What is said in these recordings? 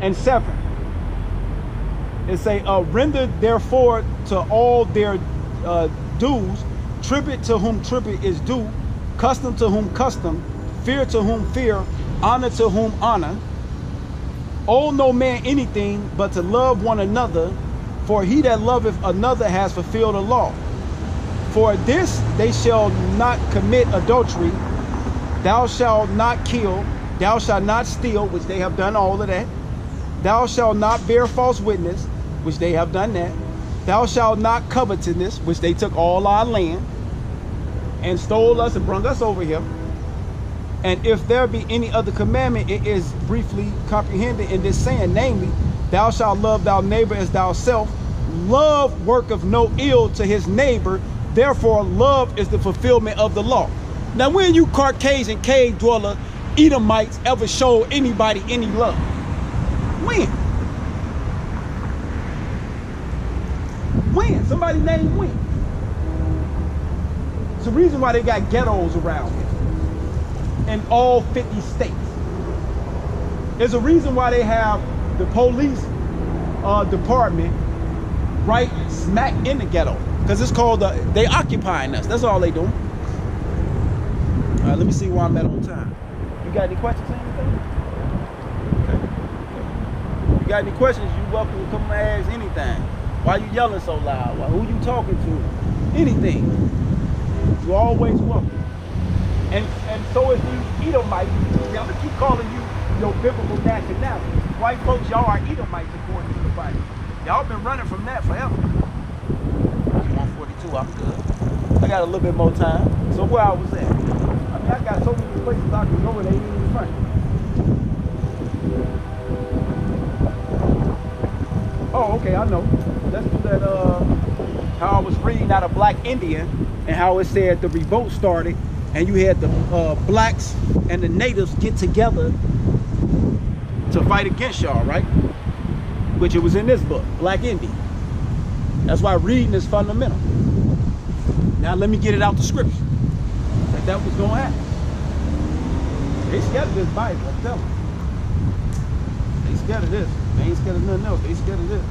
and 7. It say, render therefore to all their dues, tribute to whom tribute is due, custom to whom custom, fear to whom fear, honor to whom honor. Owe no man anything but to love one another, for he that loveth another has fulfilled the law. For this they shall not commit adultery, thou shalt not kill, thou shalt not steal, which they have done all of that. Thou shalt not bear false witness, which they have done that. Thou shalt not covetousness, which they took all our land and stole us and brought us over here. And if there be any other commandment, it is briefly comprehended in this saying, namely, thou shalt love thy neighbor as thyself. Love worketh no ill to his neighbor, therefore love is the fulfillment of the law. Now, when you Caucasian cave dweller Edomites ever show anybody any love? When? When? Somebody name when? It's the reason why they got ghettos around here in all 50 states. There's a reason why they have the police department right smack in the ghetto, because it's called they occupying us. That's all they doing. All right, let me see where I'm at on time. You got any questions or anything? Okay. If you got any questions, you're welcome to come and ask anything. Why you yelling so loud? Who you talking to? Anything. You're always welcome. And so is these Edomites. I'm gonna keep calling you your biblical nationality. White folks, y'all are Edomites according to the Bible. Y'all been running from that forever. 142, I'm good. I got a little bit more time. So where I was at? I mean, I got so many places I can go and they ain't even funny. Oh, okay, I know. Let's do that, how I was reading out of Black Indian and how it said the revolt started and you had the blacks and the natives get together to fight against y'all, right? Which it was in this book, Black Indian. That's why reading is fundamental. Now let me get it out the scripture. That was gonna happen. They scared of this Bible, I'm telling you. They scared of this. They ain't scared of nothing else. They scared of this.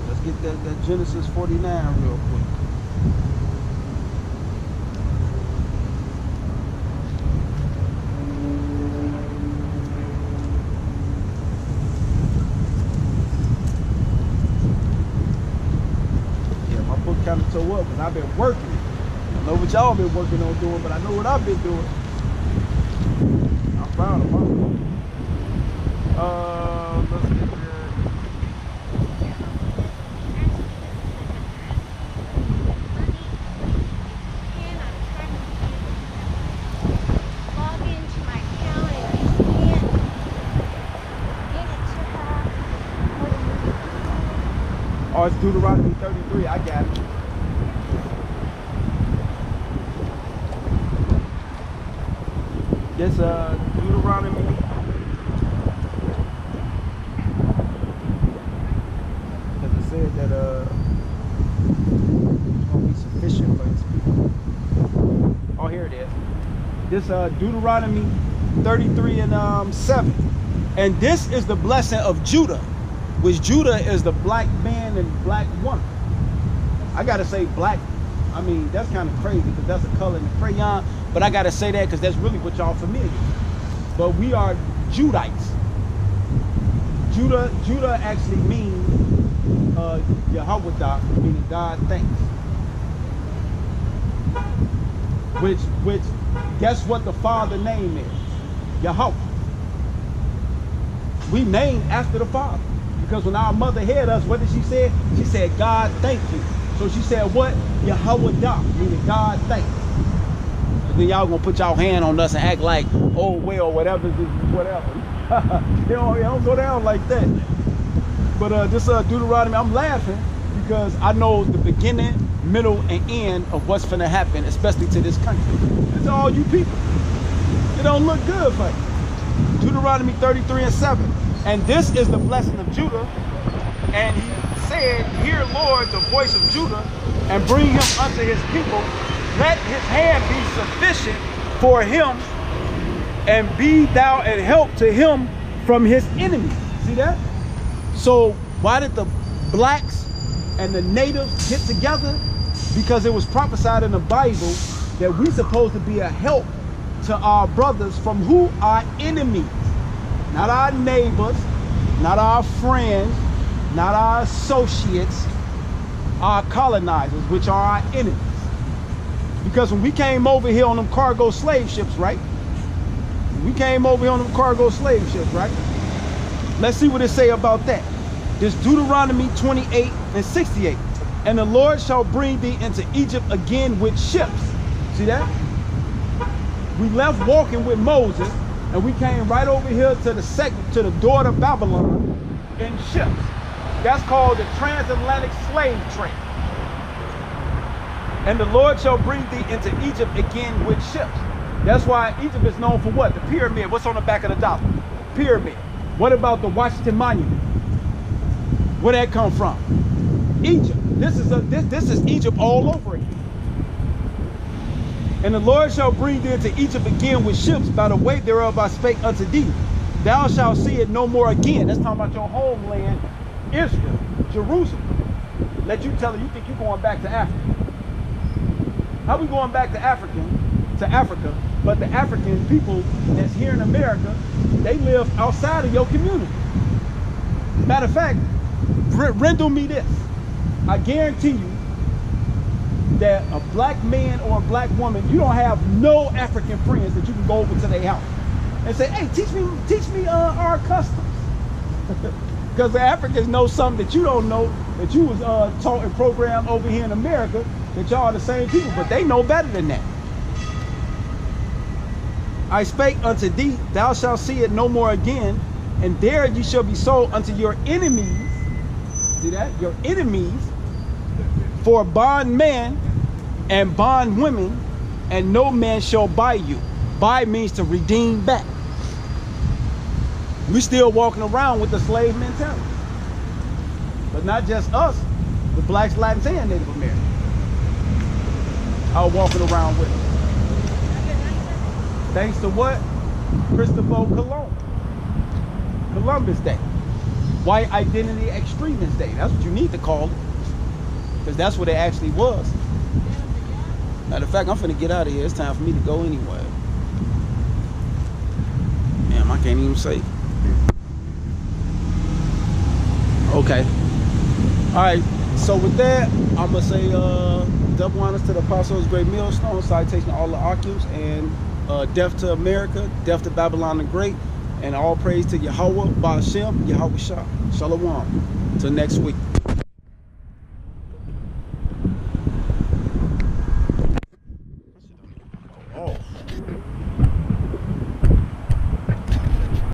Let's get that Genesis 49 real quick. Yeah, my book kind of tore up because I've been working. I don't know what y'all been working on doing, but I know what I've been doing. I'm proud of mine. Let's get there. Log into my account and I can't get it to her. Oh, it's Deuteronomy 33. I got it. This Deuteronomy. Because it said that it's gonna be sufficient for his people. Oh, here it is. This Deuteronomy 33 and 7. And this is the blessing of Judah, which Judah is the black man and black woman. I gotta say black. I mean, that's kind of crazy because that's a color in the crayon. But I gotta say that because that's really what y'all familiar with. But we are Judites. Judah actually means Yahawashi, meaning God thanks. Which guess what the father name is? Yahweh. We named after the father. Because when our mother had us, what did she say? She said, God thank you. So she said what? Yahawashi, meaning God thanks. Then y'all gonna put y'all hand on us and act like, oh well, whatever, whatever. They don't go down like that. But this Deuteronomy, I'm laughing because I know the beginning, middle, and end of what's finna happen, especially to this country. It's all you people. It don't look good for you. Deuteronomy 33 and 7. And this is the blessing of Judah. And he said, hear, Lord, the voice of Judah, and bring him unto his people. Let his hand be sufficient for him, and be thou an help to him from his enemies. See that? So why did the blacks and the natives get together? Because it was prophesied in the Bible that we're supposed to be a help to our brothers from who? Our enemies. Not our neighbors, not our friends, not our associates, our colonizers, which are our enemies. Because when we came over here on them cargo slave ships, right? We came over here on them cargo slave ships, right? Let's see what it say about that. This Deuteronomy 28 and 68. And the Lord shall bring thee into Egypt again with ships. See that? We left walking with Moses, and we came right over here to the door of Babylon in ships. That's called the transatlantic slave trade. And the Lord shall bring thee into Egypt again with ships. That's why Egypt is known for what? The pyramid. What's on the back of the dollar? Pyramid. What about the Washington Monument? Where that come from? Egypt. This is Egypt all over again. And the Lord shall bring thee into Egypt again with ships. By the way thereof I spake unto thee. Thou shalt see it no more again. That's talking about your homeland, Israel, Jerusalem. Let you tell her you think you're going back to Africa. How we going back to Africa, but the African people that's here in America, they live outside of your community. Matter of fact, riddle me this. I guarantee you that a black man or a black woman, you don't have no African friends that you can go over to their house and say, hey, teach me our customs. Because the Africans know something that you don't know, that you was taught and programmed over here in America, that y'all are the same people, but they know better than that. I spake unto thee, thou shalt see it no more again, and there ye shall be sold unto your enemies. See that? Your enemies, for bondmen and bondwomen, and no man shall buy you. Buy means to redeem back. We still walking around with the slave mentality. But not just us, the blacks, Latins, and Native Americans are walking around with it. Thanks to what? Christopher Columbus Day. White Identity Extremist Day. That's what you need to call it. Because that's what it actually was. Matter of fact, I'm finna get out of here. It's time for me to go anyway. Damn, I can't even say. Okay. Alright, so with that, I'm gonna say double honors to the Apostles' Great Millstone, citation to all the Oculus, and death to America, death to Babylon the Great, and all praise to Yahweh, Ba'ashem, Yahawashi. Shalom. Till next week. Oh.